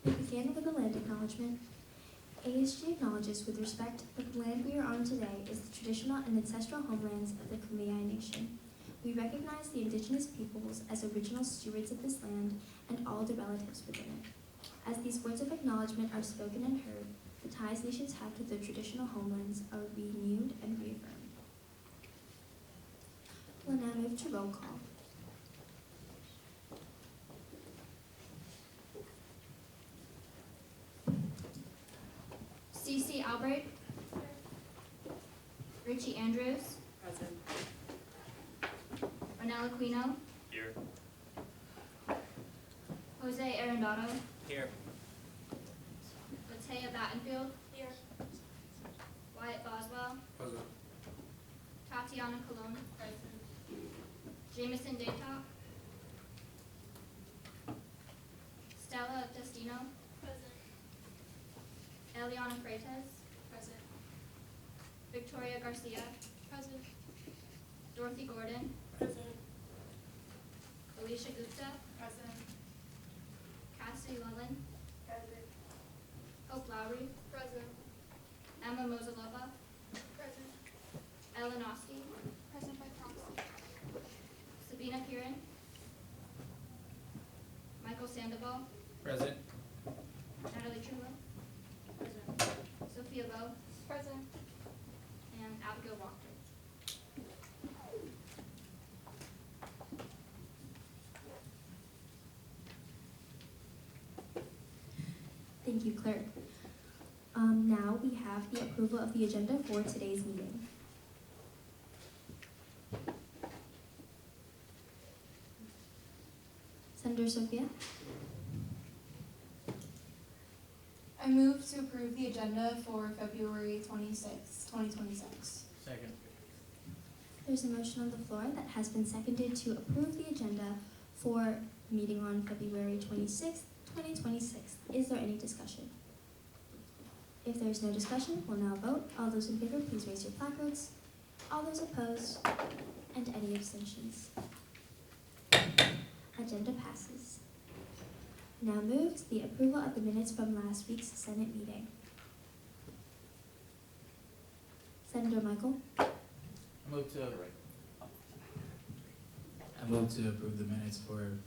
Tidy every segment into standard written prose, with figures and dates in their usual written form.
We begin with a land acknowledgement. ASG acknowledges with respect that the land we are on today is the traditional and ancestral homelands of the Kumeyaay Nation. We recognize the indigenous peoples as original stewards of this land and all the relatives within it. As these words of acknowledgement are spoken and heard, the ties nations have to their traditional homelands are renewed and reaffirmed. We'll now move to roll call. C.C. Albert. Richie Andrews. Present. Ronella Aquino. Here. Jose Arendado. Here. Latea Battenfield. Here. Wyatt Boswell. Present. Tatiana Colon. Present. Jameson Daytop. Stella Destino. Present. Eliana Freitas. Present. Victoria Garcia. Present. Dorothy Gordon. Present. Alicia Gupta. Present. Cassidy Lullen. Present. Hope Lowry. Present. Emma Mozalova. Present. Ellen Oski. Present by proxy. Sabina Piran. Michael Sandoval. Present. Natalie Truman. Present. Sophia Lowe. Present. And Abigail Walker. Thank you, Clerk. Now we have the approval of the agenda for today's meeting. Senator Sophia? I move to approve the agenda for February 26, 2026. Second. There's a motion on the floor that has been seconded to approve the agenda for meeting on February 26th, 2026. Is there any discussion? If there is no discussion, we'll now vote. All those in favor, please raise your placards. All those opposed, and any abstentions. Agenda passes. Now moves the approval of the minutes from last week's Senate meeting. Senator Michael? I move to approve the minutes for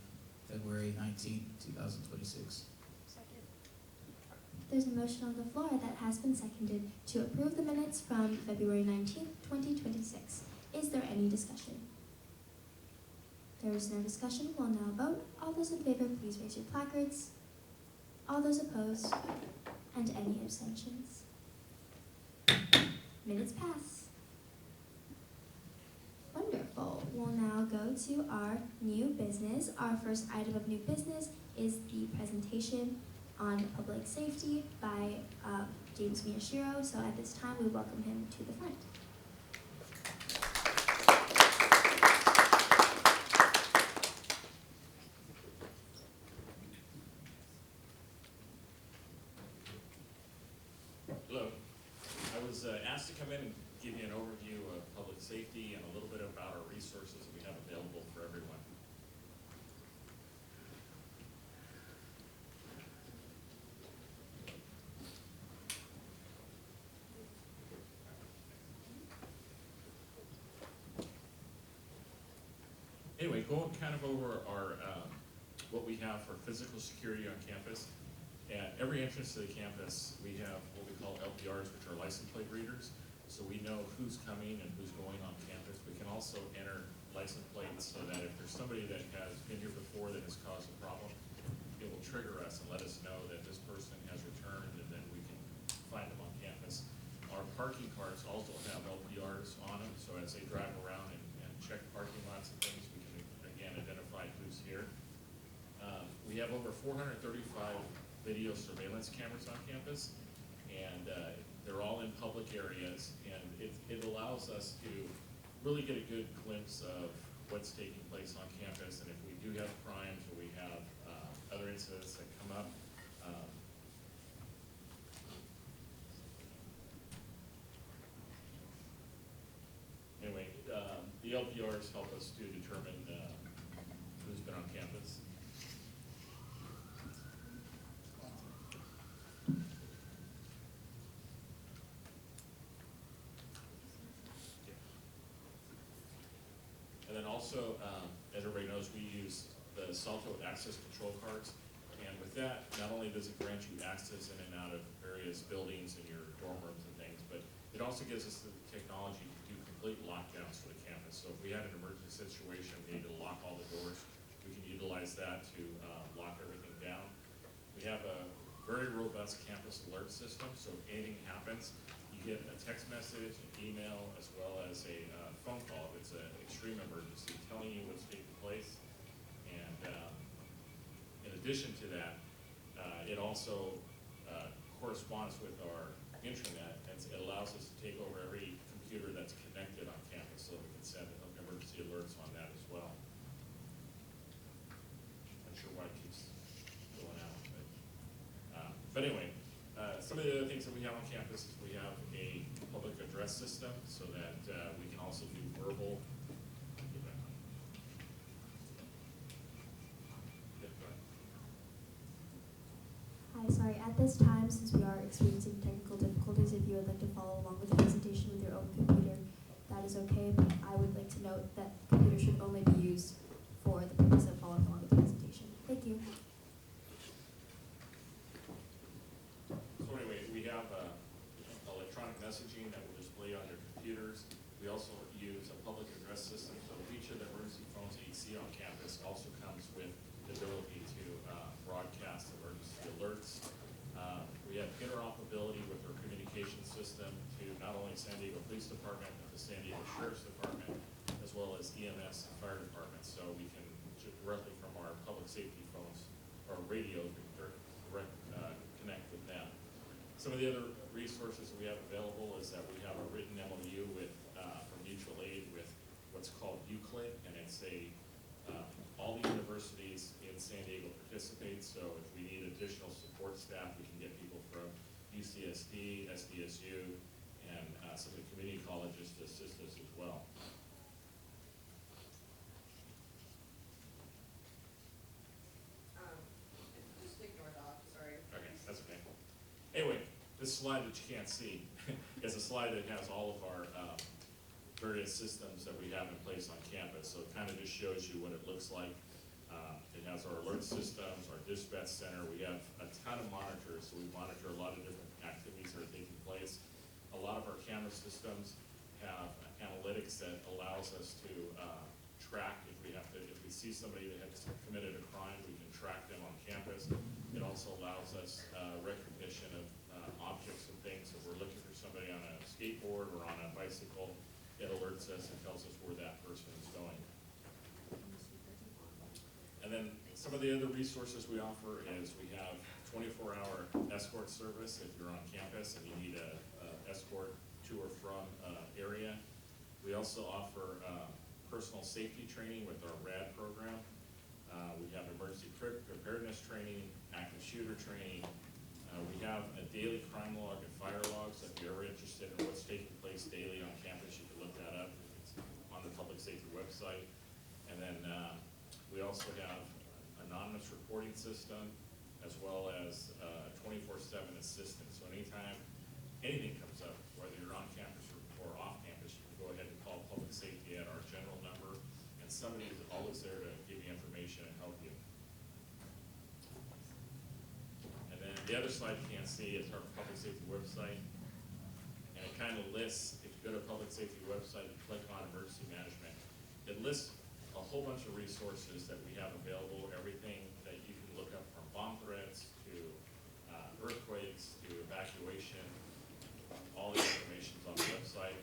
February 19th, 2026. Second. There's a motion on the floor that has been seconded to approve the minutes from February 19th, 2026. Is there any discussion? There is no discussion. We'll now vote. All those in favor, please raise your placards. All those opposed, and any abstentions. Minutes pass. Wonderful. We'll now go to our new business. Our first item of new business is the presentation on public safety by James Miyashiro. So at this time, we welcome him to the front. Hello. I was asked to come in and give you an overview of public safety and a little bit about our resources that we have available for everyone. Anyway, going kind of over our what we have for physical security on campus. At every entrance to the campus, we have what we call LPRs, which are license plate readers. So we know who's coming and who's going on campus. We can also enter license plates so that if there's somebody that has been here before that has caused a problem, it will trigger us and let us know that this person has returned, and then we can find them on campus. Our parking cards also have LPRs on them, so as they drive around and check parking lots and things, we can again identify who's here. We have over 435 video surveillance cameras on campus, and they're all in public areas, and it allows us to really get a good glimpse of what's taking place on campus, and if we do have crimes or we have other incidents that come up. Anyway, the LPRs help us to determine who's been on campus. also, as everybody knows, we use the Salto access control cards. And with that, not only does it grant you access in and out of various buildings and your dorm rooms and things, but it also gives us the technology to do complete lockdowns for the campus. So if we had an emergency situation, we need to lock all the doors, we can utilize that to lock everything down. We have a very robust campus alert system, so if anything happens, you get a text message, an email, as well as a phone call if it's an extreme emergency, telling you what's taking place. And in addition to that, it also corresponds with our intranet, and it allows us to take over every computer that's connected on campus, so we can send emergency alerts on that as well. Not sure why it keeps going out, but anyway, some of the other things that we have on campus is we have a public address system, so that we can also do verbal. Hi, sorry. At this time, since we are experiencing technical difficulties, if you would like to follow along with the presentation with your own computer, that is okay, but I would like to note that computers should only be used for the purpose of following along with the presentation. Thank you. So anyway, we have electronic messaging that will display on your computers. We also use a public address system, so each of the emergency phones that you see on campus also comes with the ability to broadcast emergency alerts. We have interoperability with our communication system to not only San Diego Police Department, but the San Diego Sheriff's Department, as well as EMS and fire departments. So we can directly from our public safety phones or radios, we can direct connect with them. Some of the other resources we have available is that we have a written MOU with from mutual aid with what's called Euclid, and it's all the universities in San Diego participate. So if we need additional support staff, we can get people from UCSD, SDSU, and some of the community colleges to assist us as well. Just ignore Doc, sorry. Okay, that's okay. Anyway, this slide that you can't see is a slide that has all of our various systems that we have in place on campus. So it kind of just shows you what it looks like. It has our alert systems, our dispatch center. We have a ton of monitors, so we monitor a lot of different activities that are taking place. A lot of our camera systems have analytics that allows us to track if we see somebody that has committed a crime, we can track them on campus. It also allows us recognition of objects and things. If we're looking for somebody on a skateboard or on a bicycle, it alerts us and tells us where that person is going. And then some of the other resources we offer is we have 24-hour escort service if you're on campus and you need a escort to or from area. We also offer personal safety training with our RAD program. We have emergency preparedness training, active shooter training. We have a daily crime log and fire logs. If you're ever interested in what's taking place daily on campus, you can look that up. It's on the public safety website. And then we also have an anonymous reporting system, as well as 24/7 assistance. So anytime anything comes up, whether you're on campus or off campus, you can go ahead and call public safety at our general number, and somebody is always there to give you information and help you. And then the other slide you can't see is our public safety website, and it kind of lists, if you go to public safety website and click on emergency management, it lists a whole bunch of resources that we have available, everything that you can look up from bomb threats to earthquakes to evacuation. All the information is on the website.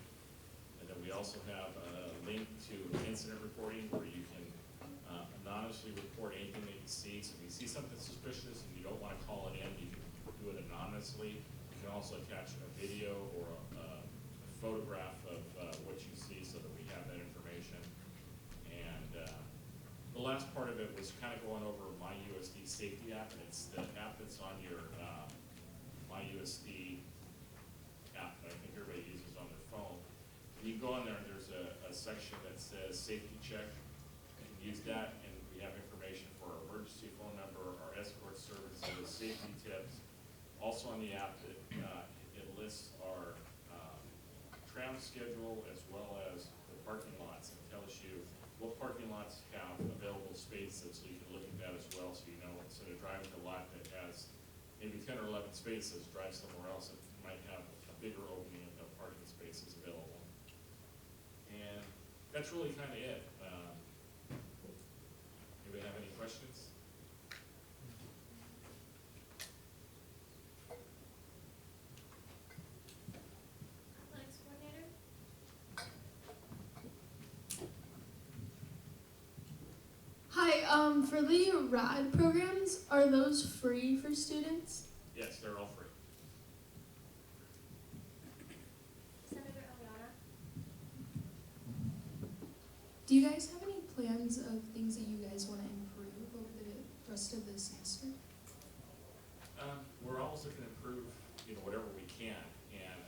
And then we also have a link to incident reporting where you can anonymously report anything that you see. So if you see something suspicious and you don't want to call it in, you can do it anonymously. You can also attach a video or a photograph of what you see so that we have that information. And the last part of it was kind of going over MyUSD safety app, and it's the app that's on your MyUSD app that I think everybody uses on their phone. You can go in there and there's a section that says safety check. You can use that, and we have information for our emergency phone number, our escort services, safety tips. Also on the app, it lists our tram schedule as well as the parking lots, and tells you what parking lots have available spaces, so you can look at that as well, so you know, instead of driving a lot that has maybe 10 or 11 spaces, drive somewhere else that might have a bigger opening of parking spaces available. And that's really kind of it. Anybody have any questions? Athletics coordinator. Hi, for the RAD programs, are those free for students? Yes, they're all free. Senator Eliana. Do you guys have any plans of things that you guys want to improve over the rest of the semester? We're always looking to improve, whatever we can. And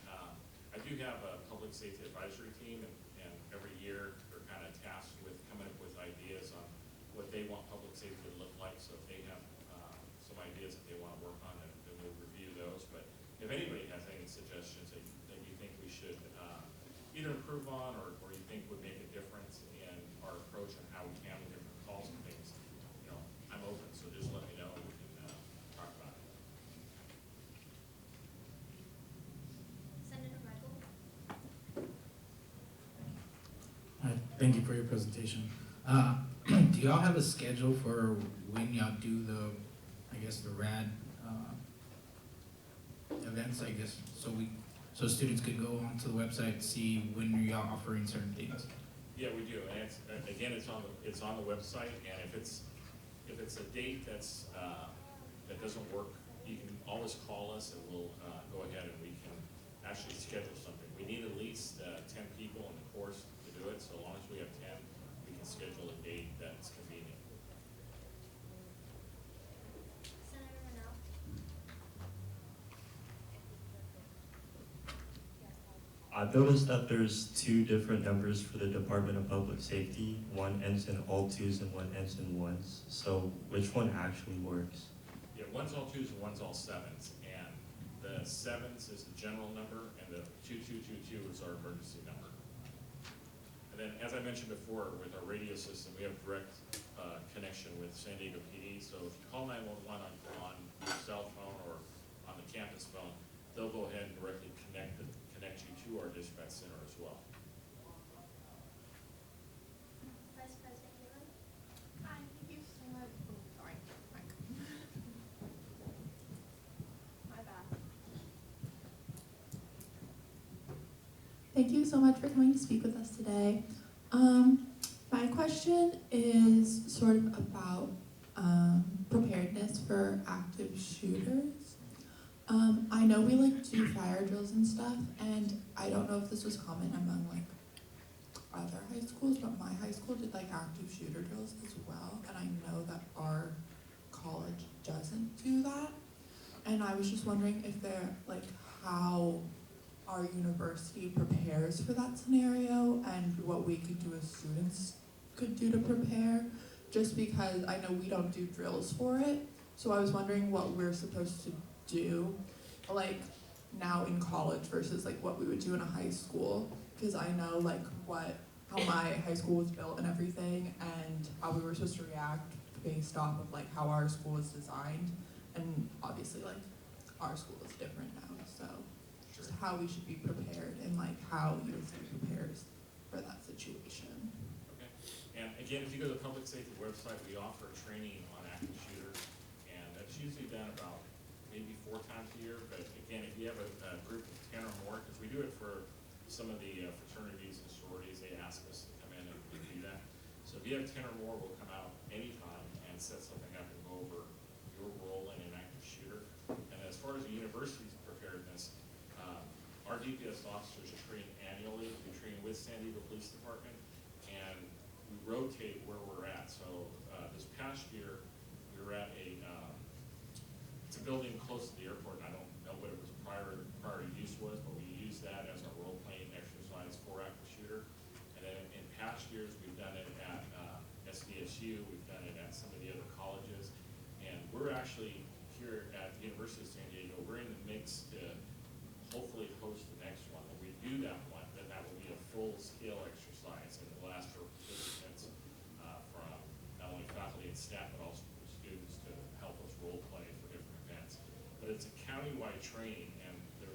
I do have a public safety advisory team, and every year they're kind of tasked with coming up with ideas on what they want public safety to look like. So if they have some ideas that they want to work on, then we'll review those. But if anybody has any suggestions that you think we should either improve on or you think would make a difference in our approach and how we handle different calls and things, I'm open. So just let me know and we can talk about it. Senator Michael. Thank you for your presentation. Do y'all have a schedule for when y'all do the RAD events, so students can go onto the website and see when y'all offering certain things? Yeah, we do, and it's on the website, and if it's a date that doesn't work, you can always call us and we'll go ahead and we can actually schedule something. We need at least 10 people in the course to do it, so as long as we have 10, we can schedule a date that's convenient. Senator Rennell. I've noticed that there's two different numbers for the Department of Public Safety. One ends in all twos and one ends in ones. So which one actually works? Yeah, one's all twos and one's all sevens, and the sevens is the general number, and the 2222 is our emergency number. And then, as I mentioned before, with our radio system, we have direct connection with San Diego PD. So if you call 911 on your cell phone or on the campus phone, they'll go ahead and directly connect you to our dispatch center as well. Vice President Galen. Hi, thank you so much. Oh, sorry, Mike. My bad. Thank you so much for coming to speak with us today. My question is sort of about preparedness for active shooters. I know we do fire drills and stuff, and I don't know if this was common among other high schools, but my high school did active shooter drills as well, and I know that our college doesn't do that. And I was just wondering if they're how our university prepares for that scenario and what we could do as students could do to prepare, just because I know we don't do drills for it. So I was wondering what we're supposed to do now in college versus what we would do in a high school, because I know how my high school was built and everything, and how we were supposed to react based off of how our school was designed, and obviously our school is different now, so just how we should be prepared and how USC prepares for that situation. Okay. And again, if you go to the public safety website, we offer training on active shooters, and that's usually done about maybe 4 times a year. But again, if you have a group of 10 or more, because we do it for some of the fraternities and sororities, they ask us to come in and do that. So if you have 10 or more, we'll come out anytime and set something up and go over your role in an active shooter. And as far as the university's preparedness, our DPS officers train annually. We train with San Diego Police Department, and we rotate where we're at. So this past year, we were at it's a building close to the airport. I don't know what it was prior use was, but we used that as our role-playing exercise for active shooter. And then in past years, we've done it at SDSU. We've done it at some of the other colleges, and we're actually here at the University of San Diego. We're in the mix to hopefully host the next one. When we do that one, then that will be a full-scale exercise, and it will last for participants provide training, and the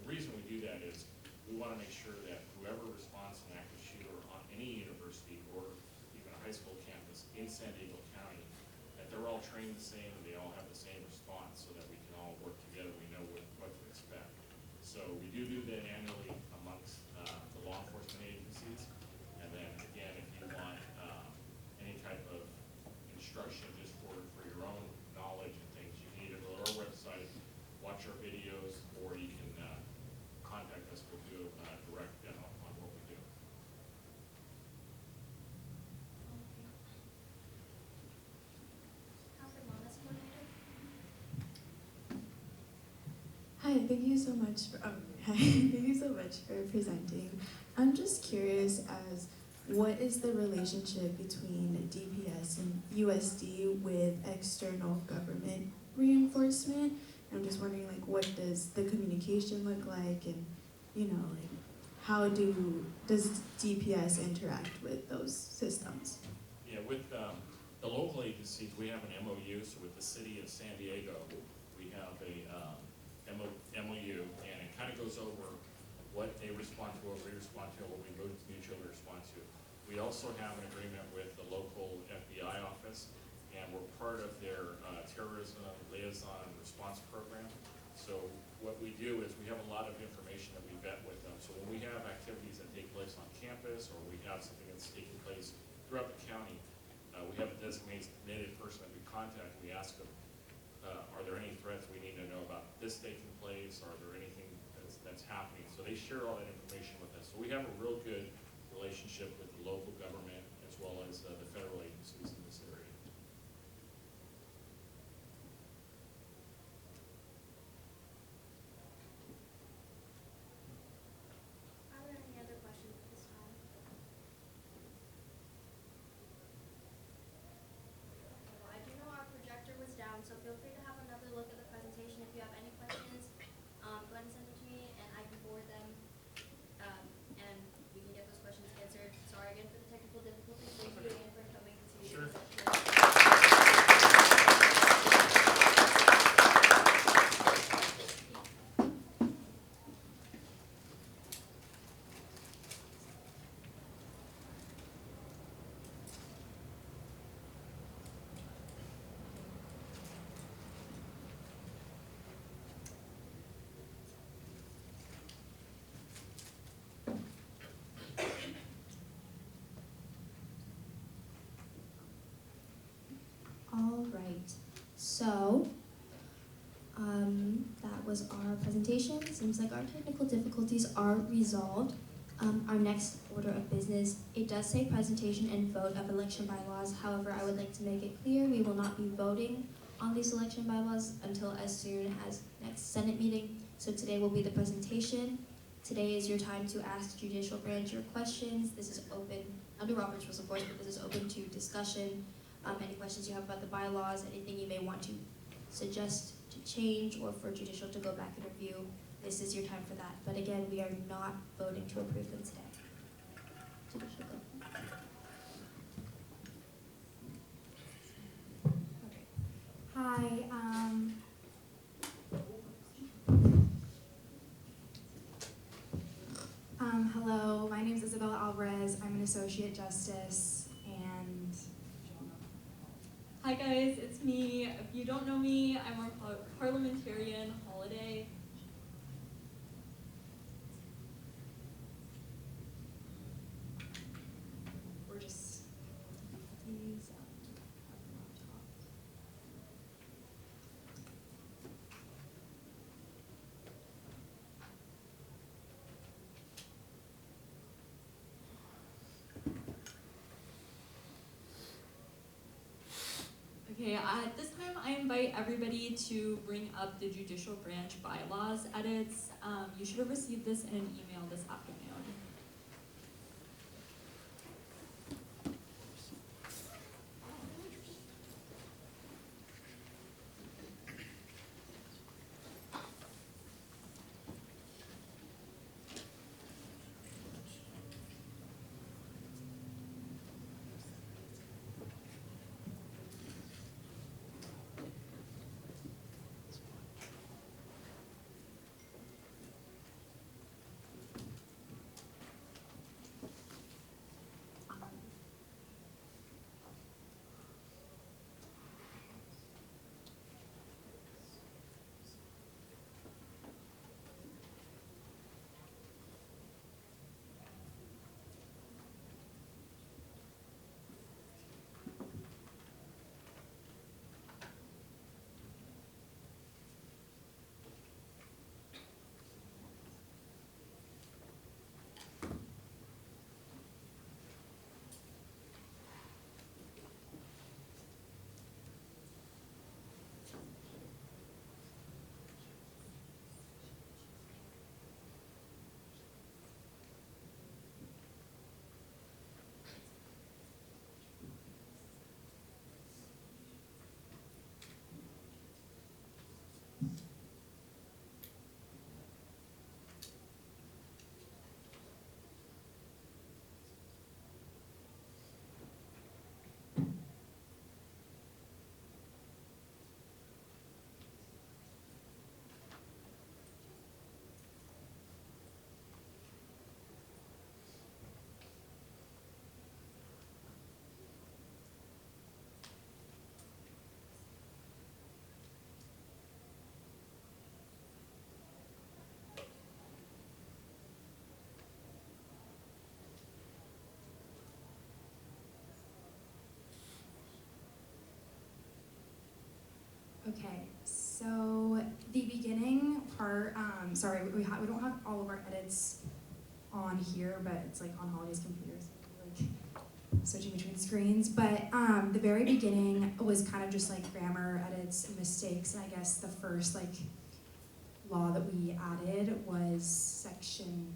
reason we do that is we want to make sure that whoever responds to an active shooter on any university or even a high school campus in San Diego County, that they're all trained the same and they all have the same response so that we can all work together, we know what to expect. So we do that annually amongst the law enforcement agencies. And then again, if you want any type of instruction just for your own knowledge and things, you can either go to our website, watch our videos, or you can contact us. We'll do a direct demo on what we do. Counselor Wellness Coordinator. Hi, thank you so much for hi, thank you so much for presenting. I'm just curious as what is the relationship between DPS and USD with external government reinforcement? I'm just wondering, like, what does the communication look like, and like how does DPS interact with those systems? Yeah, with the local agencies, we have an MOU. So with the city of San Diego, we have a MOU, and it kind of goes over what they respond to, what we respond to, what we mutually respond to. We also have an agreement with the local FBI office, and we're part of their terrorism liaison response program. So what we do is we have a lot of information that we vet with them. So when we have activities that take place on campus, or we have something that's taking place throughout the county, we have a designated person that we contact. We ask them, are there any threats we need to know about this taking place? Are there anything that's happening? So they share all that information with us. So we have a real good relationship with the local government as well as the federal agencies in this area. Are there any other questions at this time? Okay, well, I do know our projector was down, so feel free to have another look at the presentation. If you have any questions, go ahead and send them to me, and I can forward them, and we can get those questions answered. Sorry again for the technical difficulties. Thank you again for coming to see Sure. All right, so that was our presentation. Seems like our technical difficulties are resolved. Our next order of business, it does say presentation and vote of election bylaws. However, I would like to make it clear we will not be voting on these election bylaws until as soon as next Senate meeting. So today will be the presentation. Today is your time to ask judicial branch your questions. This is open under Robert's Rules of Course, but this is open to discussion. Any questions you have about the bylaws, anything you may want to suggest to change or for judicial to go back and review, this is your time for that. But again, we are not voting to approve them today. Judicial, go. Okay. Hi. Hello, my name is Isabella Alvarez. I'm an associate justice, and hi guys, it's me. If you don't know me, I'm our parliamentarian Holiday. We're just these laptops. Okay, at this time I invite everybody to bring up the judicial branch bylaws edits. You should have received this in an email this afternoon. part, sorry, we don't have all of our edits on here, but it's like on Holly's computer, so we're like switching between screens. But the very beginning was kind of just like grammar edits and mistakes, and I guess the first like law that we added was section.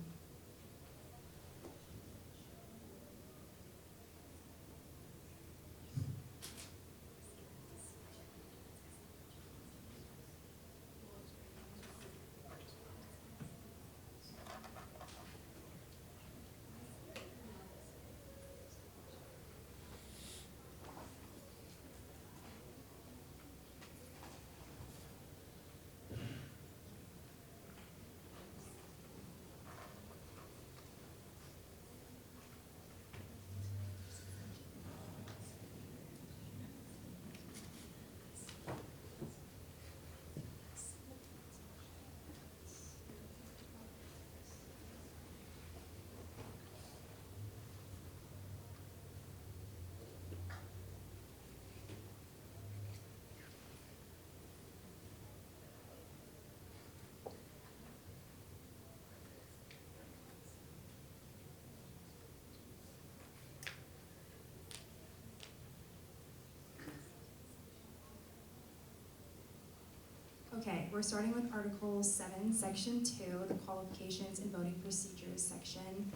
Okay, we're starting with Article 7, Section 2, the qualifications and voting procedures section.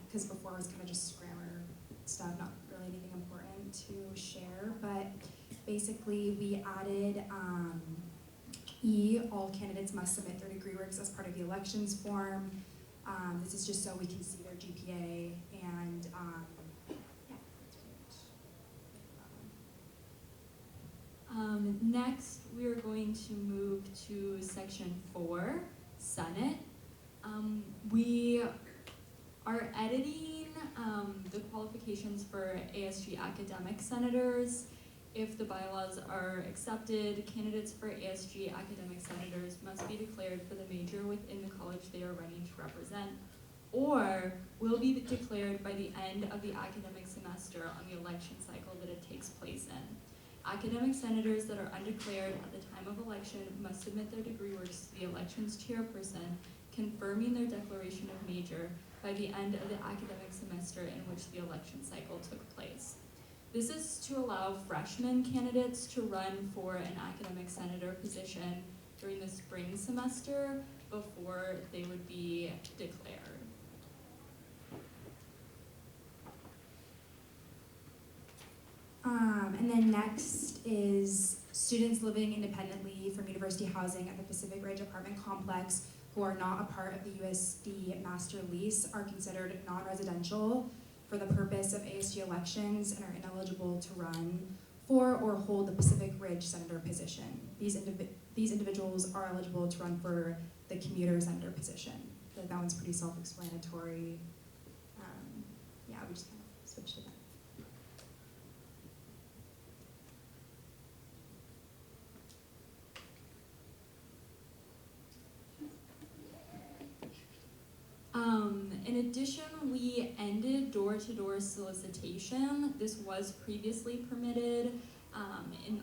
Because before it was kind of just grammar stuff, not really anything important to share, but basically we added E, all candidates must submit their degree works as part of the elections form. This is just so we can see their GPA and yeah, that's pretty much. Next, we are going to move to Section 4, Senate. We are editing the qualifications for ASG academic senators. If the bylaws are accepted, candidates for ASG academic senators must be declared for the major within the college they are running to represent, or will be declared by the end of the academic semester on the election cycle that it takes place in. Academic senators that are undeclared at the time of election must submit their degree works to the elections chairperson, confirming their declaration of major by the end of the academic semester in which the election cycle took place. This is to allow freshman candidates to run for an academic senator position during the spring semester before they would be declared. And then next is students living independently from university housing at the Pacific Ridge apartment complex who are not a part of the USD master lease are considered non-residential for the purpose of ASG elections and are ineligible to run for or hold the Pacific Ridge senator position. These individuals are eligible to run for the commuter senator position. That one's pretty self-explanatory. Yeah, we just kind of switched to that. In addition, we ended door-to-door solicitation. This was previously permitted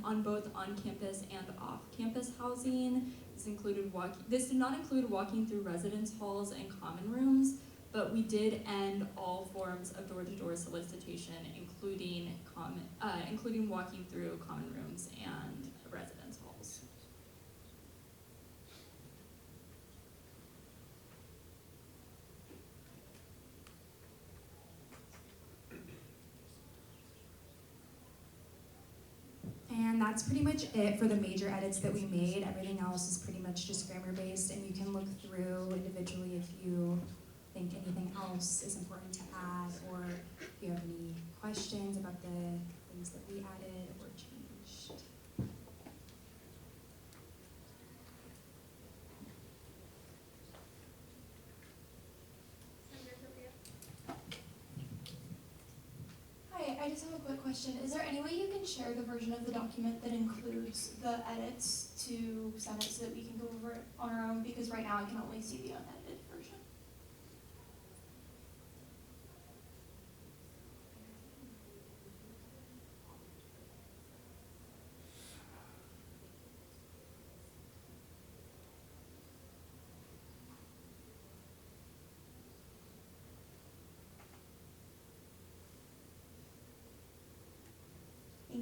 on both on-campus and off-campus housing. This did not include walking through residence halls and common rooms, but we did end all forms of door-to-door solicitation, including walking through common rooms and residence halls. And that's pretty much it for the major edits that we made. Everything else is pretty much just grammar based, and you can look through individually if you think anything else is important to add, or if you have any questions about the things that we added or changed. Hi, I just have a quick question. Is there any way you can share the version of the document that includes the edits to Senate so that we can go over it on our own? Because right now I can only see the unedited version.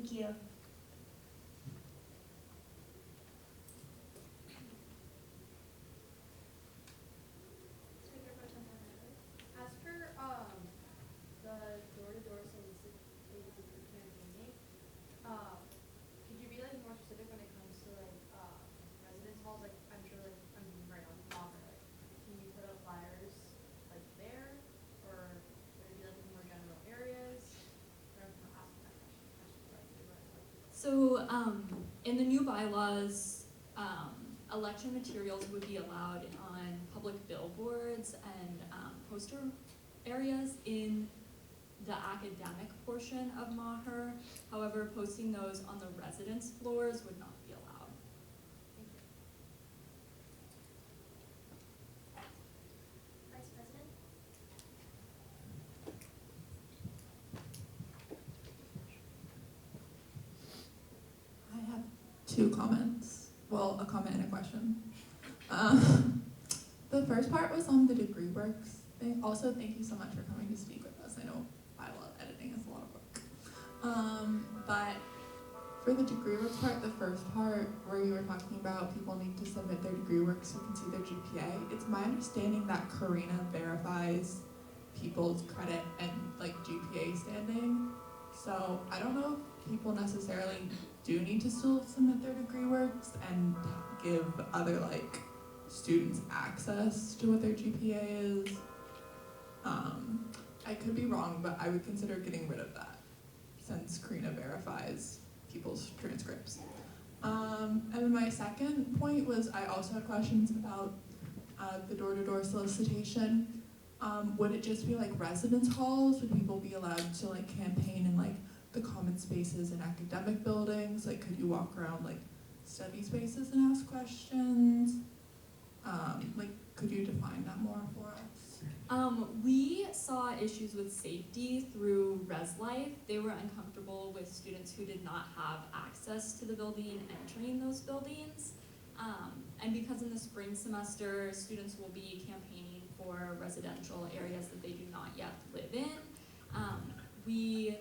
Thank you. Speaker Pro Tem Hernandez. As per the door-to-door solicitor campaigning, could you be like more specific when it comes to like residence halls? Like I'm sure like I'm right on Mocker. Like, can you put up flyers like there, or would it be like in more general areas? I'm not asking that question directly, but like. So, in the new bylaws, election materials would be allowed on public billboards and poster areas in the academic portion of Maher. However, posting those on the residence floors would not be allowed. Thank you. Vice President? I have two comments. Well, a comment and a question. The first part was on the degree works thing. Also, thank you so much for coming to speak with us. I know bylaw editing is a lot of work. But for the degree works part, the first part where you were talking about people need to submit their degree work so you can see their GPA, it's my understanding that Karina verifies people's credit and like GPA standing. So I don't know if people necessarily do need to still submit their degree works and give other like students access to what their GPA is. I could be wrong, but I would consider getting rid of that since Karina verifies people's transcripts. And then my second point was I also had questions about the door-to-door solicitation. Would it just be like residence halls? Would people be allowed to like campaign in like the common spaces in academic buildings? Like could you walk around like study spaces and ask questions? Like could you define that more for us? We saw issues with safety through Res Life. They were uncomfortable with students who did not have access to the building entering those buildings. And because in the spring semester, students will be campaigning for residential areas that they do not yet live in, we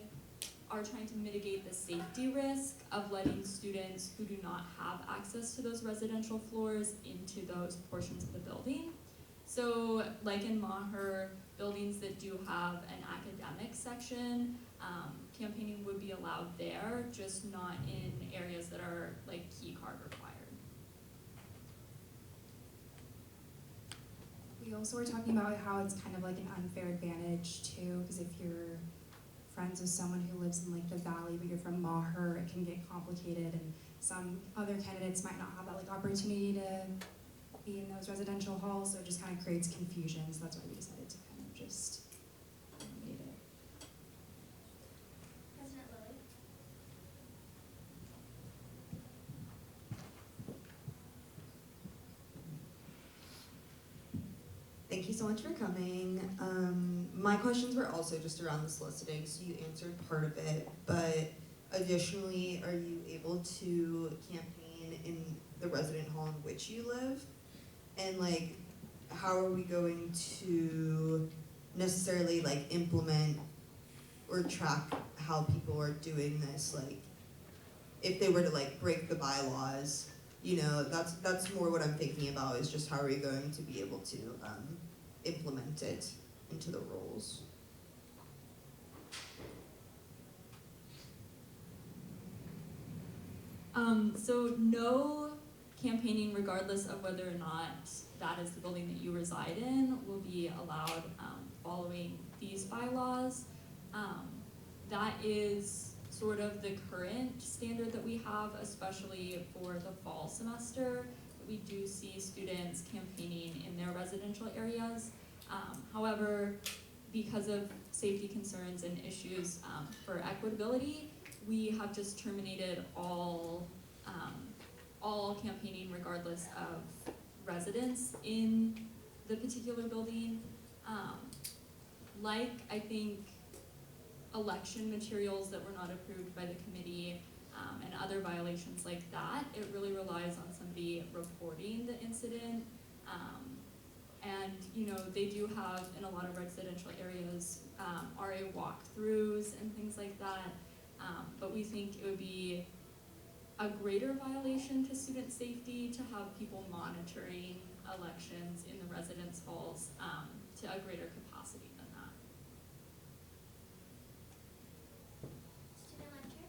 are trying to mitigate the safety risk of letting students who do not have access to those residential floors into those portions of the building. So like in Maher, buildings that do have an academic section, campaigning would be allowed there, just not in areas that are like key card required. We also were talking about how it's kind of like an unfair advantage too, because if you're friends with someone who lives in like the valley, but you're from Maher, it can get complicated, and some other candidates might not have that like opportunity to be in those residential halls, so it just kind of creates confusion. So that's why we decided to kind of just eliminate it. President Lilly? Thank you so much for coming. My questions were also just around the soliciting, so you answered part of it, but additionally, are you able to campaign in the resident hall in which you live? And like, how are we going to necessarily like implement or track how people are doing this? Like, if they were to like break the bylaws, you know, that's more what I'm thinking about, is just how are we going to be able to implement it into the rules? So no campaigning, regardless of whether or not that is the building that you reside in, will be allowed following these bylaws. That is sort of the current standard that we have, especially for the fall semester. We do see students campaigning in their residential areas. However, because of safety concerns and issues for equitability, we have just terminated all campaigning regardless of residence in the particular building. Like, I think, election materials that were not approved by the committee and other violations like that, it really relies on somebody reporting the incident. And, you know, they do have, in a lot of residential areas, RA walkthroughs and things like that. But we think it would be a greater violation to student safety to have people monitoring elections in the residence halls to a greater capacity than that. Student life chair?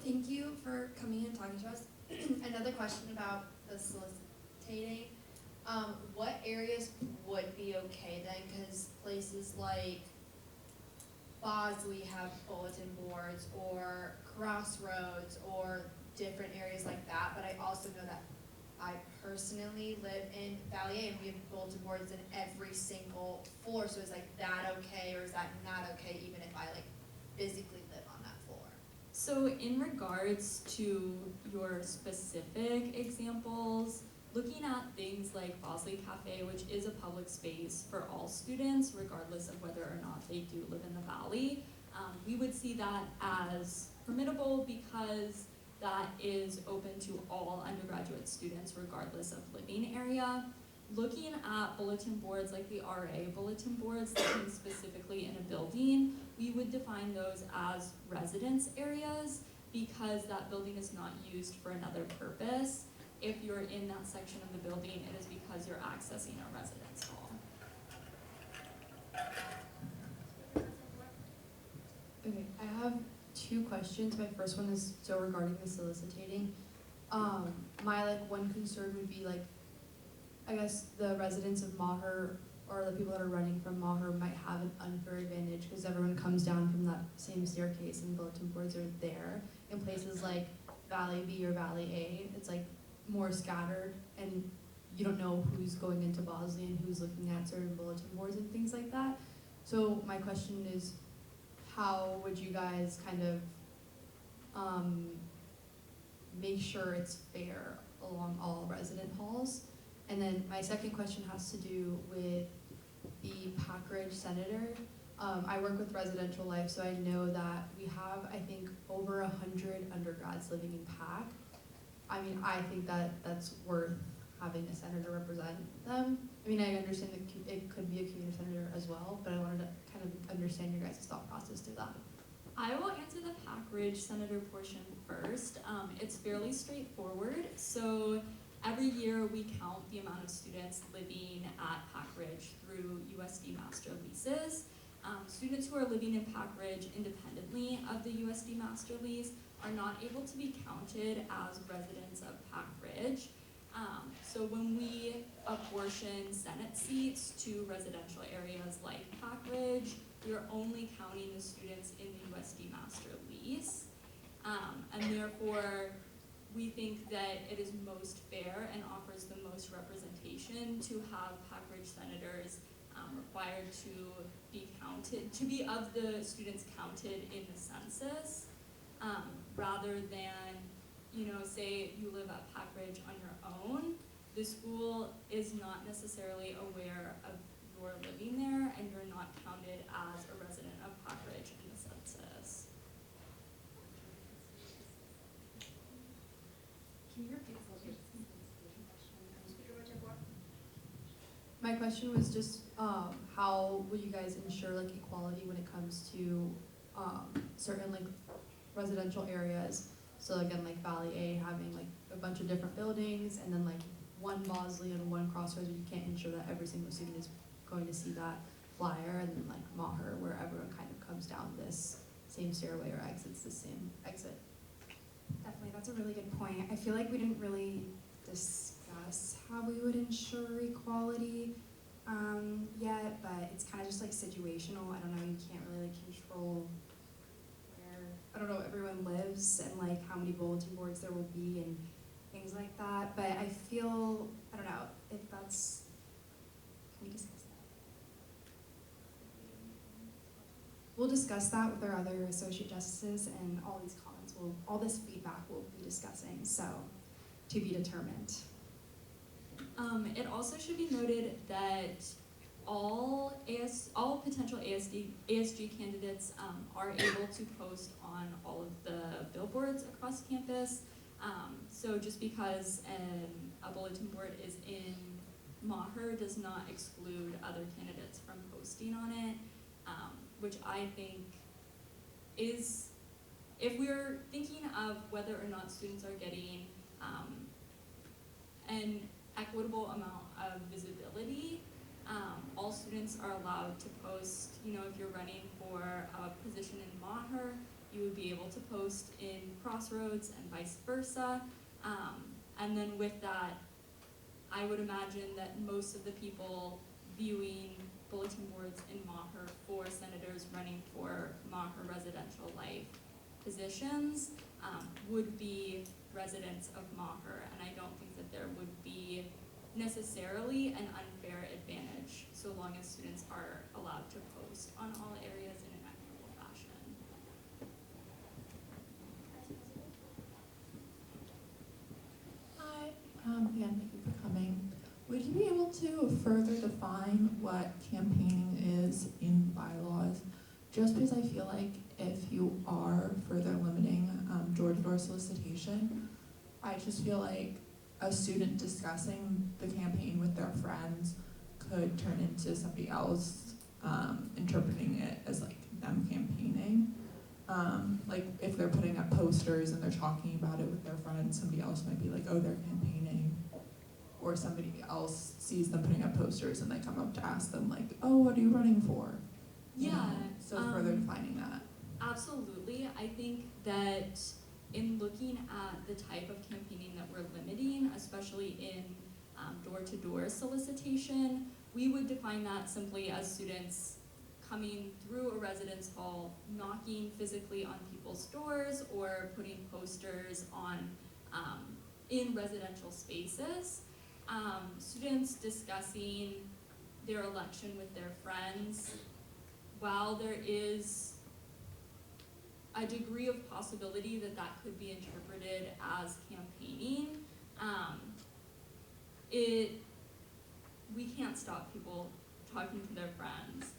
Thank you for coming and talking to us. Another question about the soliciting. What areas would be okay then? Because places like Bosley have bulletin boards, or Crossroads, or different areas like that. But I also know that I personally live in Valley A, and we have bulletin boards in every single floor. So is like that okay, or is that not okay, even if I like physically live on that floor? So in regards to your specific examples, looking at things like Bosley Cafe, which is a public space for all students, regardless of whether or not they do live in the valley, we would see that as formidable because that is open to all undergraduate students, regardless of living area. Looking at bulletin boards like the RA bulletin boards living specifically in a building, we would define those as residence areas because that building is not used for another purpose. If you're in that section of the building, it is because you're accessing a residence hall. Okay, I have two questions. My first one is so regarding the soliciting. My one concern would be I guess the residents of Maher or the people that are running from Maher might have an unfair advantage because everyone comes down from that same staircase and bulletin boards are there. In places like Valley B or Valley A, it's more scattered and you don't know who's going into Bosley and who's looking at certain bulletin boards and things like that. So my question is, how would you guys kind of make sure it's fair along all resident halls? And then my second question has to do with the Pack Ridge Senator. I work with residential life, so I know that we have, I think, over 100 undergrads living in Pack. I mean, I think that that's worth having a senator represent them. I mean, I understand that it could be a community senator as well, but I wanted to kind of understand your guys' thought process through that. I will answer the Pack Ridge Senator portion first. It's fairly straightforward. So every year we count the amount of students living at Pack Ridge through USD master leases. Students who are living in Pack Ridge independently of the USD master lease are not able to be counted as residents of Pack Ridge. So when we apportion Senate seats to residential areas like Pack Ridge, we are only counting the students in the USD master lease. And therefore, we think that it is most fair and offers the most representation to have Pack Ridge senators required to be counted, to be of the students counted in the census, rather than, say you live at Pack Ridge on your own. The school is not necessarily aware of your living there and you're not counted as a resident of Pack Ridge in the census. Can you repeat the question? My question was just how will you guys ensure equality when it comes to certain residential areas? So again, Valley A having a bunch of different buildings, and then one Bosley and one Crossroads, you can't ensure that every single student is going to see that flyer, and then Maher, where everyone kind of comes down this same stairway or exits the same exit. Definitely, that's a really good point. I feel like we didn't really discuss how we would ensure equality yet, but it's kind of just situational. I don't know, you can't really control where, everyone lives and how many bulletin boards there will be and things like that. But I feel, I don't know, if that's, can we discuss that? We'll discuss that with our other associate justices, and all these comments all this feedback we'll be discussing, so to be determined. It also should be noted that all potential ASG candidates are able to post on all of the billboards across campus. So just because a bulletin board is in Maher does not exclude other candidates from posting on it, which I think is, if we're thinking of whether or not students are getting an equitable amount of visibility, all students are allowed to post, if you're running for a position in Maher, you would be able to post in Crossroads and vice versa. And then with that, I would imagine that most of the people viewing bulletin boards in Maher for senators running for Maher residential life positions would be residents of Maher, and I don't think that there would be necessarily an unfair advantage so long as students are allowed to post on all areas in an equitable fashion. Hi, again, thank you for coming. Would you be able to further define what campaigning is in bylaws? Just because I feel like if you are further limiting door-to-door solicitation, I just feel like a student discussing the campaign with their friends could turn into somebody else interpreting it as like them campaigning. Like if they're putting up posters and they're talking about it with their friends, somebody else might be like, oh, they're campaigning. Or somebody else sees them putting up posters and they come up to ask them like, oh, what are you running for? Yeah. So further defining that. Absolutely. I think that in looking at the type of campaigning that we're limiting, especially in door-to-door solicitation, we would define that simply as students coming through a residence hall, knocking physically on people's doors, or putting posters on in residential spaces. Students discussing their election with their friends. While there is a degree of possibility that that could be interpreted as campaigning, we can't stop people talking to their friends.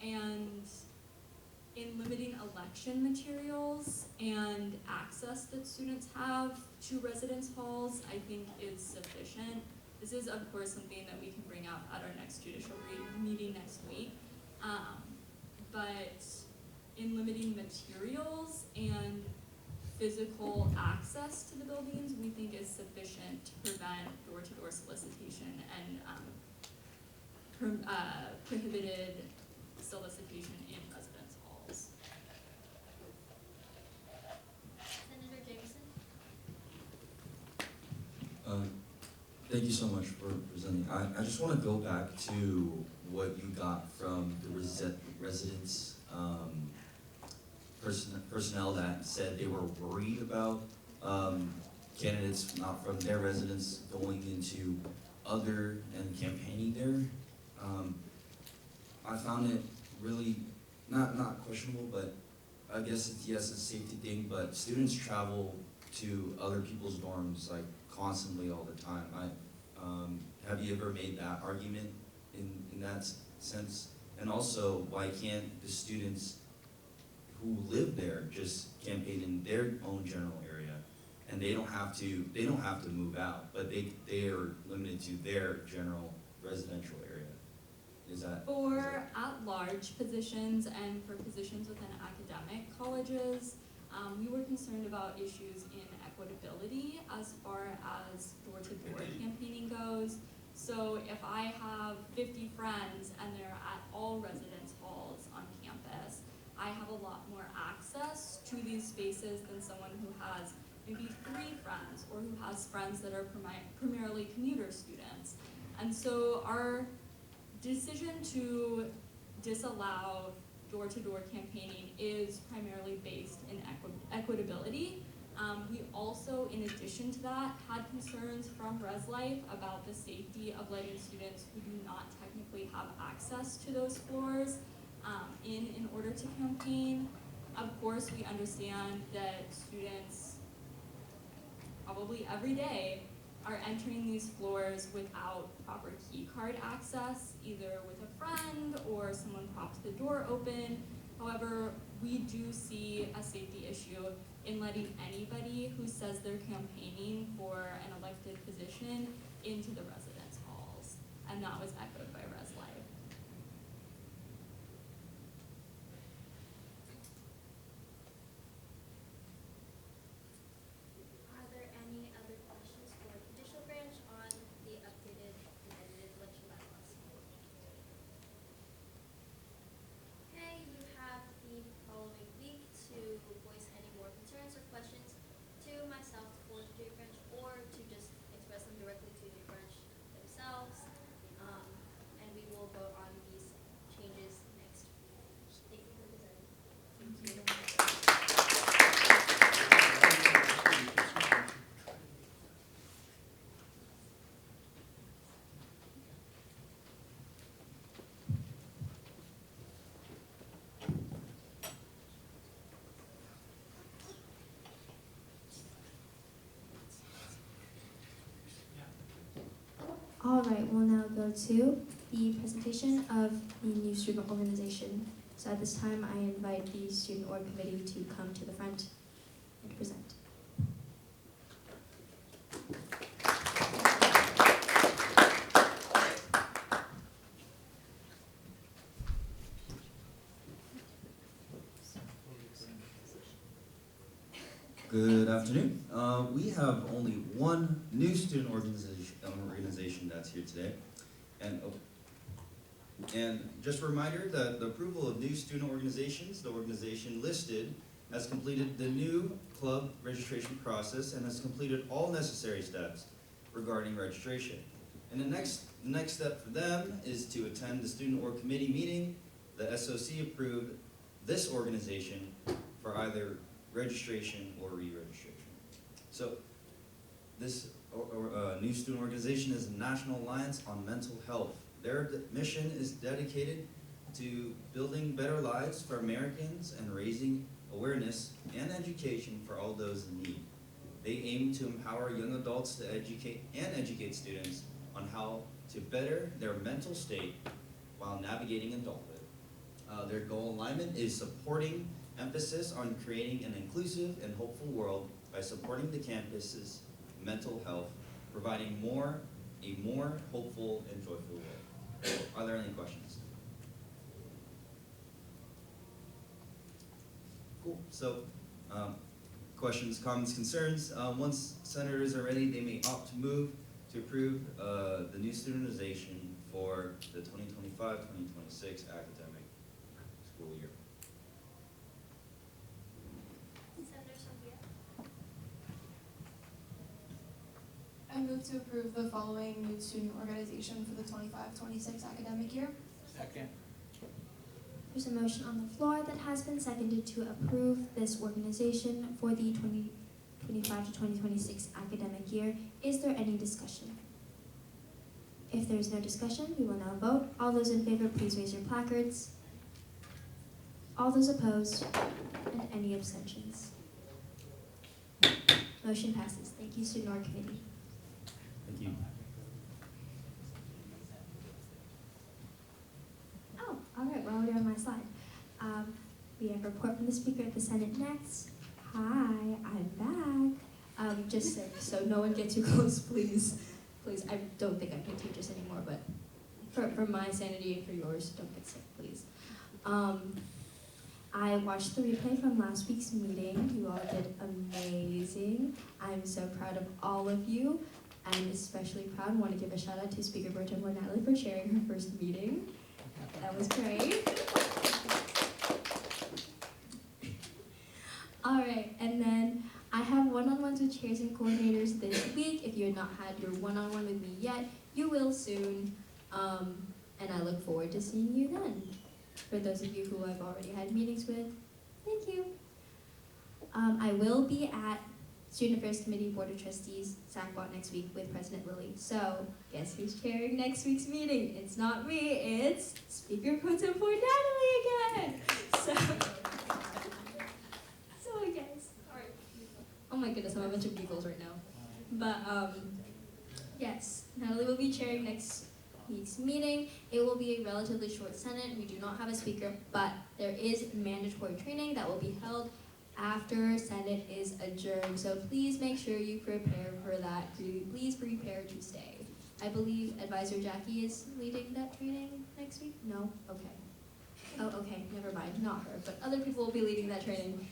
And in limiting election materials and access that students have to residence halls, I think is sufficient. This is, of course, something that we can bring up at our next judicial meeting next week. But in limiting materials and physical access to the buildings, we think is sufficient to prevent door-to-door solicitation and prohibited solicitation in residence halls. Senator Jameson? Thank you so much for presenting. I just want to go back to what you got from the residents, personnel that said they were worried about candidates not from their residence going into other and campaigning there. I found it really not questionable, but I guess it's a safety thing, but students travel to other people's dorms like constantly all the time. Have you ever made that argument in that sense? And also, why can't the students who live there just campaign in their own general area, and they don't have to move out, but they are limited to their general residential area? For at-large positions and for positions within academic colleges, we were concerned about issues in equitability as far as door-to-door campaigning goes. So if I have 50 friends and they're at all residence halls on campus, I have a lot more access to these spaces than someone who has maybe 3 friends or who has friends that are primarily commuter students. And so our decision to disallow door-to-door campaigning is primarily based in equitability. We also, in addition to that, had concerns from ResLife about the safety of letting students who do not technically have access to those floors in order to campaign. Of course, we understand that students probably every day are entering these floors without proper key card access, either with a friend or someone propped the door open. However, we do see a safety issue in letting anybody who says they're campaigning for an elected position into the residence halls. And that was echoed by Res Life. Are there any other questions for the judicial branch on the updated and edited election bylaws? Okay, you have the following week to voice any more concerns or questions to myself, for the J branch, or to just express them directly to the branch themselves. And we will vote on these changes next week. Thank you for presenting. All right, we'll now go to the presentation of the new student organization. So at this time, I invite the student org committee to come to the front and present. Good afternoon. We have only one new student organization that's here today. And just a reminder that the approval of new student organizations, the organization listed has completed the new club registration process and has completed all necessary steps regarding registration. And the next step for them is to attend the student org committee meeting. The SOC approved this organization for either registration or re-registration. So this new student organization is the National Alliance on Mental Health. Their mission is dedicated to building better lives for Americans and raising awareness and education for all those in need. They aim to empower young adults to educate students on how to better their mental state while navigating adulthood. Their goal alignment is supporting emphasis on creating an inclusive and hopeful world by supporting the campus's mental health, providing a more hopeful and joyful world. Are there any questions? Cool. So, questions, comments, concerns. Once senators are ready, they may opt to move to approve the new studentization for the 2025-2026 academic school year. Senator Sophia? I move to approve the following new student organization for the 25-26 academic year. Second. There's a motion on the floor that has been seconded to approve this organization for the 2025 to 2026 academic year. Is there any discussion? If there is no discussion, we will now vote. All those in favor, please raise your placards. All those opposed, and any abstentions. Motion passes. Thank you, Student Org Committee. Thank you. Oh, all right, we're already on my slide. We have a report from the Speaker of the Senate next. Hi, I'm back. Just so no one get too close, please. Please, I don't think I'm contagious anymore, but for my sanity and for yours, don't get sick, please. I watched the replay from last week's meeting. You all did amazing. I'm so proud of all of you. I'm especially proud and want to give a shout out to Speaker Bertram Natalie for chairing her first meeting. That was great. All right, and then I have one-on-ones with chairs and coordinators this week. If you have not had your one-on-one with me yet, you will soon. And I look forward to seeing you then. For those of you who I've already had meetings with, thank you. I will be at Student Affairs Committee Board of Trustees SACBOT next week with President Lilly. So guess who's chairing next week's meeting? It's not me, it's Speaker Pro Tempore Natalie again. So guys, sorry. Oh my goodness, I'm a bunch of giggles right now. But yes, Natalie will be chairing next week's meeting. It will be a relatively short Senate. We do not have a speaker, but there is mandatory training that will be held after Senate is adjourned. So please make sure you prepare for that. Please prepare to stay. I believe Advisor Jackie is leading that training next week? No? Okay. Oh, okay, never mind, not her, but other people will be leading that training.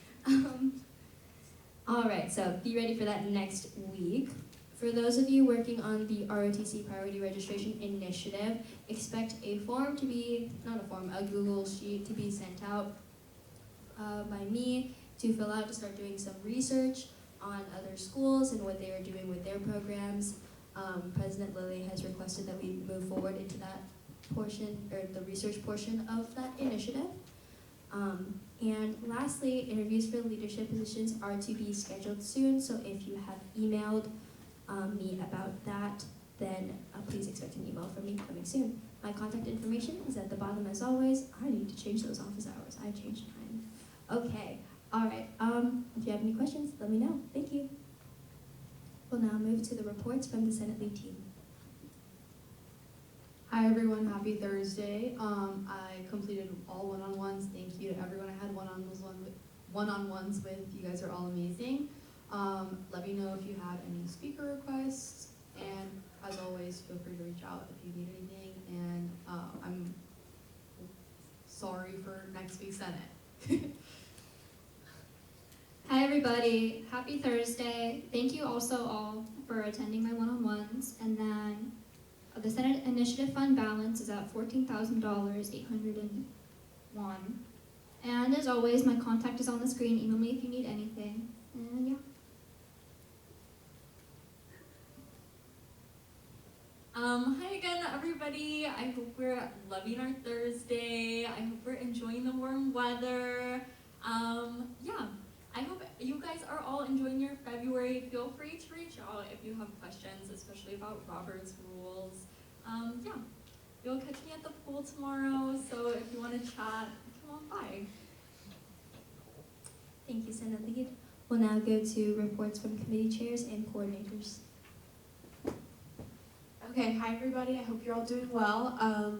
All right, so be ready for that next week. For those of you working on the ROTC Priority Registration Initiative, expect a form to be, not a form, a Google Sheet to be sent out by me to fill out to start doing some research on other schools and what they are doing with their programs. President Lilly has requested that we move forward into that portion, or the research portion of that initiative. And lastly, interviews for leadership positions are to be scheduled soon, so if you have emailed me about that, then please expect an email from me coming soon. My contact information is at the bottom as always. I need to change those office hours. I changed mine. Okay, all right. If you have any questions, let me know. Thank you. We'll now move to the reports from the Senate lead team. Hi everyone, happy Thursday. I completed all one-on-ones. Thank you to everyone I had one-on-ones with. You guys are all amazing. Let me know if you have any speaker requests, and as always, feel free to reach out if you need anything. And I'm sorry for next week's Senate. Hi everybody, happy Thursday. Thank you also all for attending my one-on-ones. And then the Senate Initiative Fund balance is at $14,801. And as always, my contact is on the screen. Email me if you need anything. And yeah. Hi again, everybody. I hope we're loving our Thursday. I hope we're enjoying the warm weather. Yeah, I hope you guys are all enjoying your February. Feel free to reach out if you have questions, especially about Robert's rules. Yeah, you'll catch me at the pool tomorrow, so if you want to chat, come on by. Thank you, Senate Lead. We'll now go to reports from committee chairs and coordinators. Okay, hi everybody, I hope you're all doing well.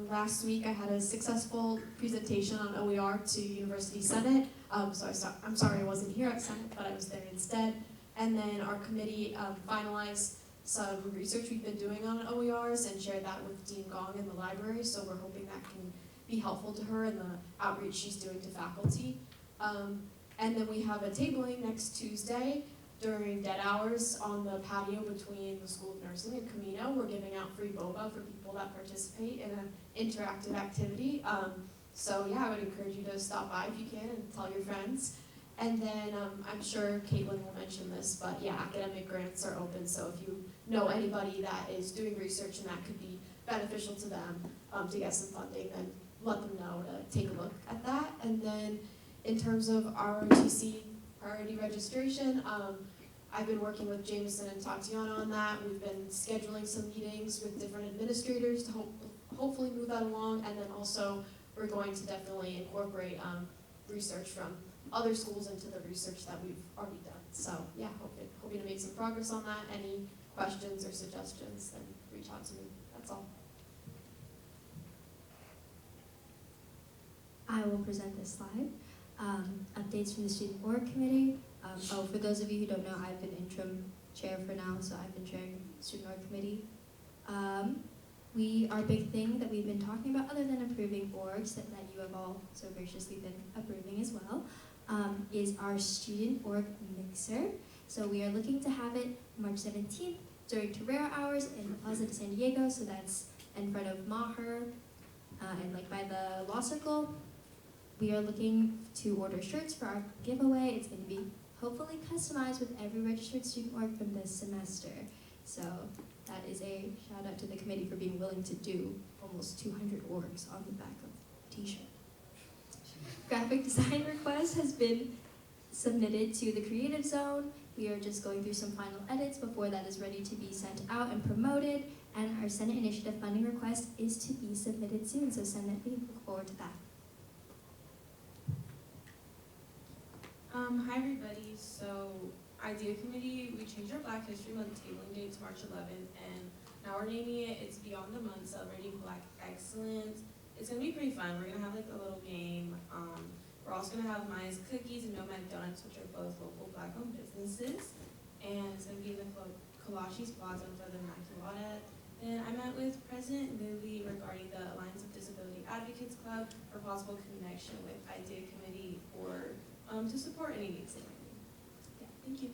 Last week I had a successful presentation on OER to University Senate. I'm sorry I wasn't here at Senate, but I was there instead. And then our committee finalized some research we've been doing on OERs and shared that with Dean Gong in the library, so we're hoping that can be helpful to her in the outreach she's doing to faculty. And then we have a tabling next Tuesday during dead hours on the patio between the School of Nursing and Camino. We're giving out free boba for people that participate in an interactive activity. So yeah, I would encourage you to stop by if you can and tell your friends. And then I'm sure Caitlin will mention this, but yeah, academic grants are open. So if you know anybody that is doing research and that could be beneficial to them to get some funding, then let them know to take a look at that. And then in terms of ROTC priority registration, I've been working with Jameson and Tatiana on that. We've been scheduling some meetings with different administrators to hopefully move that along. And then also we're going to definitely incorporate research from other schools into the research that we've already done. So yeah, hoping to make some progress on that. Any questions or suggestions, then reach out to me. That's all. I will present this slide. Updates from the Student Org Committee. For those of you who don't know, I've been interim chair for now, so I've been chairing Student Org Committee. Our big thing that we've been talking about, other than approving orgs that you have all so graciously been approving as well, is our Student Org Mixer. So we are looking to have it March 17th during Torero hours in Plaza de San Diego, so that's in front of Maher and like by the Law Circle. We are looking to order shirts for our giveaway. It's going to be hopefully customized with every registered student org from this semester. So that is a shout out to the committee for being willing to do almost 200 orgs on the back of the t-shirt. Graphic design request has been submitted to the Creative Zone. We are just going through some final edits before that is ready to be sent out and promoted. And our Senate Initiative funding request is to be submitted soon. So Senate, we look forward to that. Hi everybody, so Idea Committee, we changed our Black History Month tabling date to March 11th, and now we're naming it It's Beyond the Month, Celebrating Black Excellence. It's going to be pretty fun. We're going to have like a little game. We're We're also gonna have Maya's Cookies and Nomad Donuts, which are both local Black-owned businesses. And it's gonna be in the Kolaches Plaza in front of the Immaculata. And I met with President Lilly regarding the Alliance of Disability Advocates Club for possible connection with IDEA Committee or to support any needs they might be. Yeah, thank you.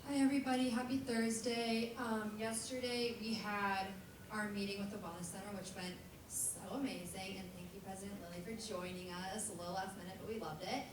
Hi everybody, happy Thursday. Yesterday we had our meeting with the Wellness Center, which went so amazing, and thank you President Lilly for joining us, a little last minute, but we loved it.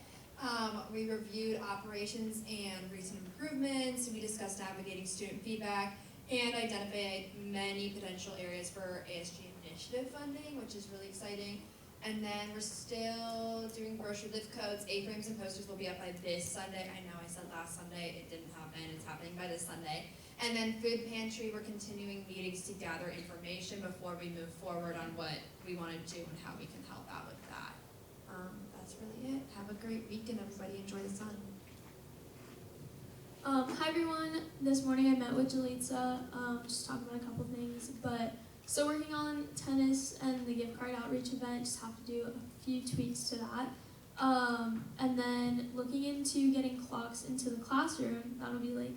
We reviewed operations and recent improvements, we discussed navigating student feedback, and identified many potential areas for ASG initiative funding, which is really exciting. And then we're still doing brochure lift codes. A-frames and posters will be up by this Sunday. I know I said last Sunday, it didn't happen. It's happening by this Sunday. And then food pantry, we're continuing meetings to gather information before we move forward on what we want to do and how we can help out with that. That's really it. Have a great weekend, everybody. Enjoy the sun. Hi everyone. This morning I met with Jalitza, just talking about a couple things, but still working on tennis and the gift card outreach event, just have to do a few tweaks to that. And then looking into getting clocks into the classroom, that'll be like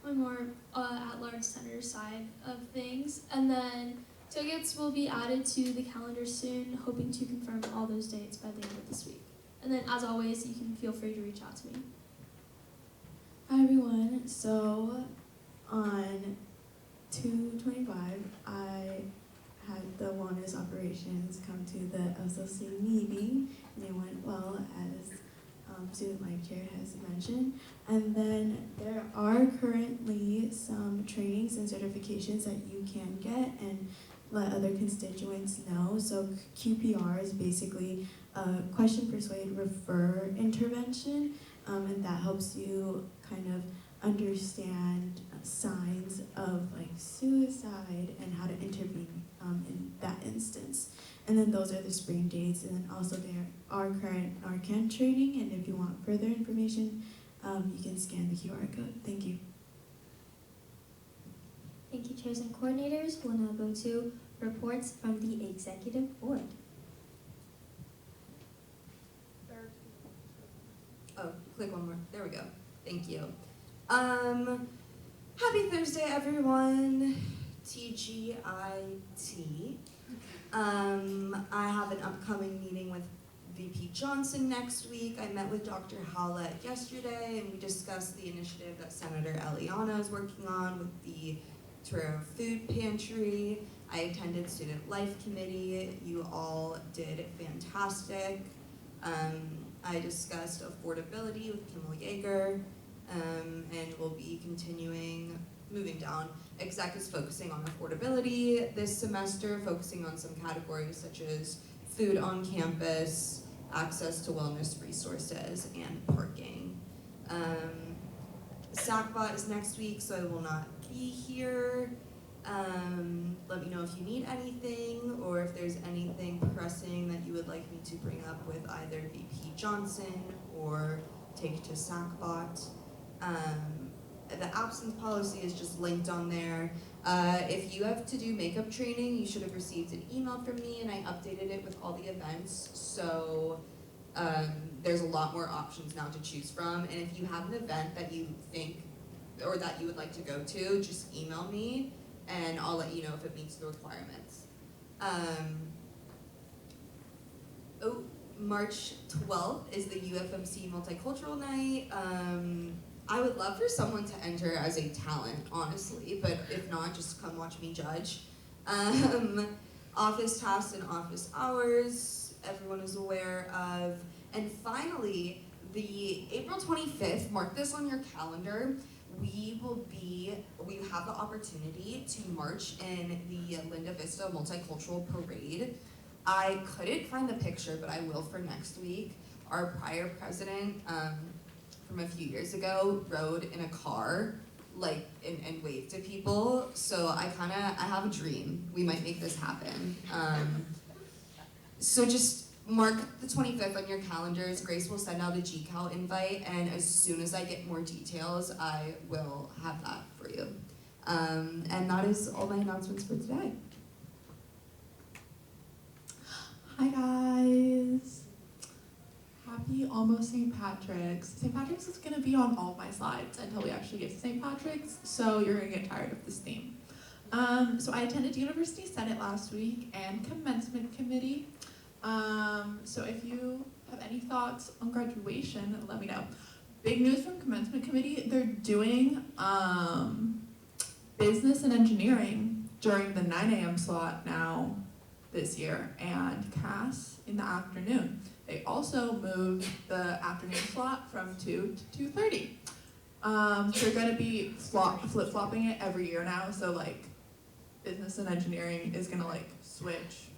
my more at-large center side of things. And then tickets will be added to the calendar soon, hoping to confirm all those dates by the end of this week. And then as always, you can feel free to reach out to me. Hi everyone. So on 2/25, I had the wellness operations come to the SLC meeting, and it went well, as Student Life Chair has mentioned. And then there are currently some trainings and certifications that you can get and let other constituents know. So QPR is basically a question, persuade, refer intervention, and that helps you kind of understand signs of like suicide and how to intervene in that instance. And then those are the spring dates, and then also there are current Narcan training, and if you want further information, you can scan the QR code. Thank you. Thank you, chairs and coordinators. We'll now go to reports from the executive board. Oh, click one more. There we go. Thank you. Happy Thursday, everyone. TGIT. I have an upcoming meeting with VP Johnson next week. I met with Dr. Howlett yesterday, and we discussed the initiative that Senator Eliana is working on with the Torero Food Pantry. I attended Student Life Committee. You all did fantastic. I discussed affordability with Kimmel Yeager, and we'll be moving down. Exec is focusing on affordability this semester, focusing on some categories such as food on campus, access to wellness resources, and parking. SACBOT is next week, so I will not be here. Let me know if you need anything, or if there's anything pressing that you would like me to bring up with either VP Johnson or take to SACBOT. The absence policy is just linked on there. If you have to do makeup training, you should have received an email from me, and I updated it with all the events. So there's a lot more options now to choose from. And if you have an event that you think or that you would like to go to, just email me, and I'll let you know if it meets the requirements. March 12th is the UFMC Multicultural Night. I would love for someone to enter as a talent, honestly, but if not, just come watch me judge. Office tasks and office hours, everyone is aware of. And finally, the April 25th, mark this on your calendar, we have the opportunity to march in the Linda Vista Multicultural Parade. I couldn't find the picture, but I will for next week. Our prior president, from a few years ago, rode in a car, like, and waved to people. So I have a dream. We might make this happen. So just mark the 25th on your calendars. Grace will send out a GCal invite, and as soon as I get more details, I will have that for you. And that is all my announcements for today. Hi guys. almost St. Patrick's. St. Patrick's is gonna be on all of my slides until we actually get to St. Patrick's, so you're gonna get tired of this theme. So I attended University Senate last week and commencement committee. So if you have any thoughts on graduation, let me know. Big news from commencement committee, they're doing business and engineering during the 9 a.m. slot now this year, and CAS in the afternoon. They also moved the afternoon slot from 2 to 2:30. So they're gonna be flip-flopping it every year now, so like business and engineering is gonna like switch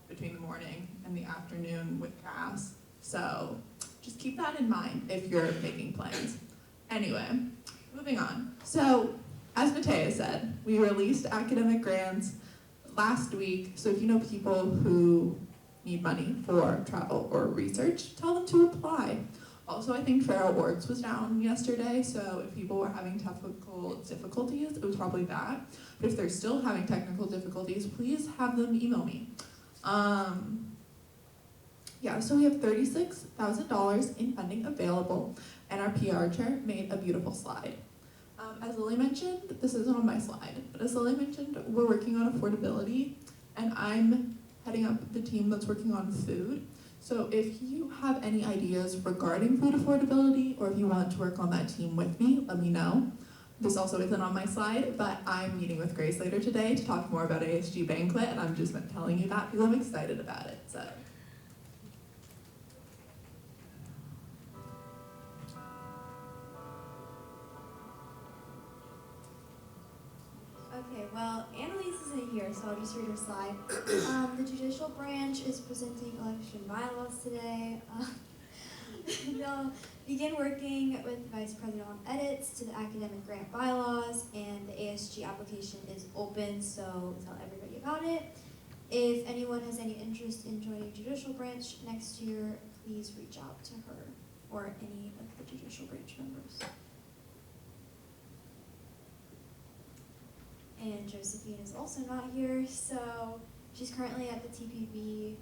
between the morning and the afternoon with CAS. So just keep that in mind if you're making plans. Anyway, moving on. So as Matea said, we released academic grants last week. So if you know people who need money for travel or research, tell them to apply. Also, I think Fair Awards was down yesterday, so if people were having technical difficulties, it was probably that. But if they're still having technical difficulties, please have them email me. Yeah, so we have $36,000 in funding available, and our PR chair made a beautiful slide. As Lily mentioned, this isn't on my slide, but as Lily mentioned, we're working on affordability, and I'm heading up the team that's working on food. So if you have any ideas regarding food affordability, or if you want to work on that team with me, let me know. This also isn't on my slide, but I'm meeting with Grace later today to talk more about ASG Banquet, and I'm just telling you that because I'm excited about it. So. Okay, well, Annalise isn't here, so I'll just read her slide. The judicial branch is presenting election bylaws today. They'll begin working with the Vice President on edits to the academic grant bylaws, and the ASG application is open, so tell everybody about it. If anyone has any interest in joining judicial branch next year, please reach out to her or any of the judicial branch members. And Josephine is also not here, so she's currently at the TPB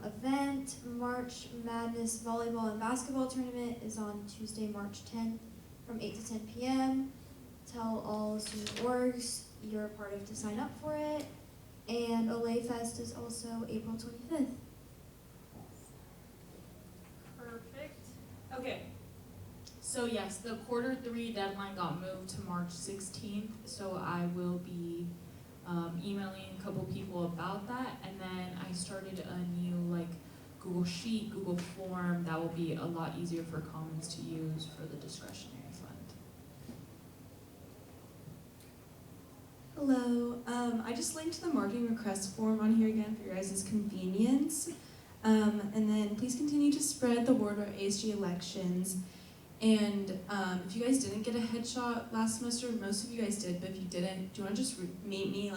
event. March Madness volleyball and basketball tournament is on Tuesday, March 10th from 8 to 10 p.m. Tell all student orgs you're a part of to sign up for it. And Olay Fest is also April 25th. Perfect. Okay. So yes, the Q3 deadline got moved to March 16th, so I will be emailing a couple people about that, and then I started a new Google Sheet, Google Form that will be a lot easier for Commons to use for the discretionary fund. Hello, I just linked the marketing request form on here again for your guys' convenience. And then please continue to spread the word about ASG elections. And if you guys didn't get a headshot last semester, most of you guys did, but if you didn't, do you want to just meet me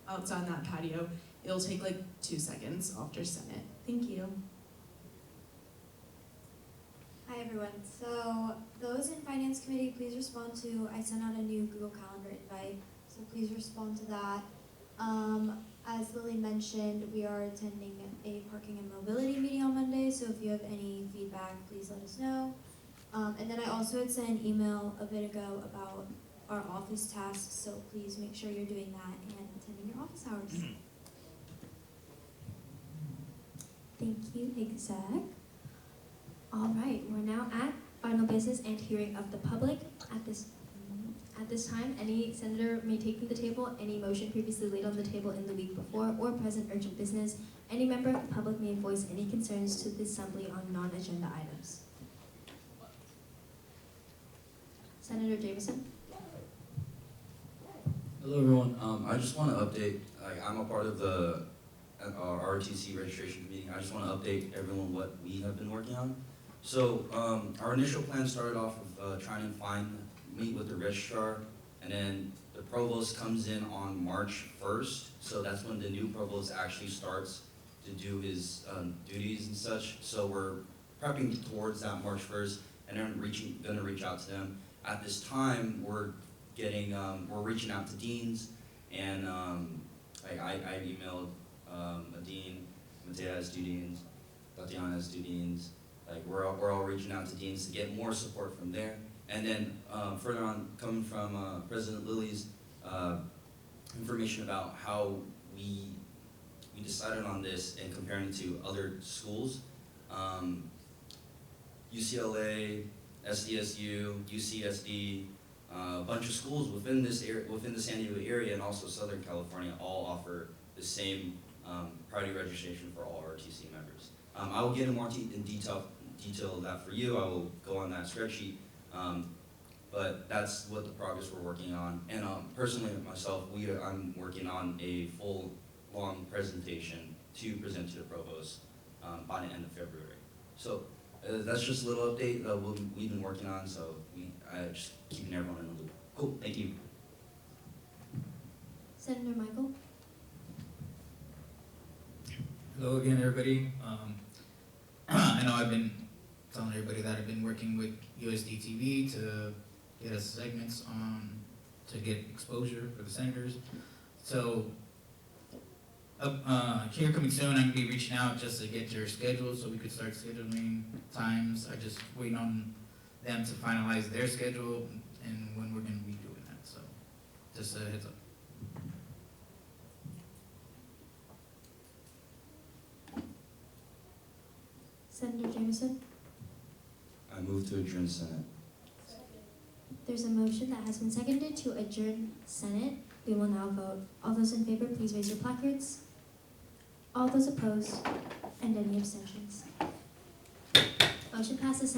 outside on that patio? It'll take 2 seconds after Senate. Thank you. Hi everyone. So those in Finance Committee, please respond to, I sent out a new Google Calendar invite, so please respond to that. As Lily mentioned, we are attending a parking and mobility meeting on Monday, so if you have any feedback, please let us know. And then I also had sent an email a bit ago about our office tasks, so please make sure you're doing that and attending your office hours. Thank you, Exec. All right, we're now at final business and hearing of the public. At this time, any senator may take from the table any motion previously laid on the table in the week before or present urgent business. Any member of the public may voice any concerns to the assembly on non-agenda items. Senator Jameson. Hello everyone, I just want to update, I'm a part of the ROTC registration meeting. I just want to update everyone what we have been working on. So our initial plan started off with trying to meet with the registrar, and then the provost comes in on March 1st, so that's when the new provost actually starts to do his duties and such. So we're prepping towards that March 1st, and then gonna reach out to them. At this time, we're reaching out to deans, and I emailed a dean, Matea has two deans, Tatiana has two deans, Like we're all reaching out to deans to get more support from there. And then further on, coming from President Lilly's information about how we decided on this and comparing it to other schools. UCLA, SDSU, UCSD, a bunch of schools within this area, within the San Diego area, and also Southern California, all offer the same priority registration for all ROTC members. I will get in more in detail of that for you. I will go on that spreadsheet, but that's what the progress we're working on. And personally, myself, I'm working on a full, long presentation to present to the provost by the end of February. So. That's just a little update that we've been working on, so just keeping everyone in the loop. Cool, thank you. Senator Michael? Hello again, everybody. I know I've been telling everybody that I've been working with USD TV to get us segments on, to get exposure for the senators. So, here coming soon, I'm gonna be reaching out just to get your schedule so we could start scheduling times. I just waiting on them to finalize their schedule and when we're gonna be doing that. So, just a heads up. Senator Jameson? I move to adjourn Senate. There's a motion that has been seconded to adjourn Senate. We will now vote. All those in favor, please raise your placards. All those opposed, and any abstentions. Motion passes.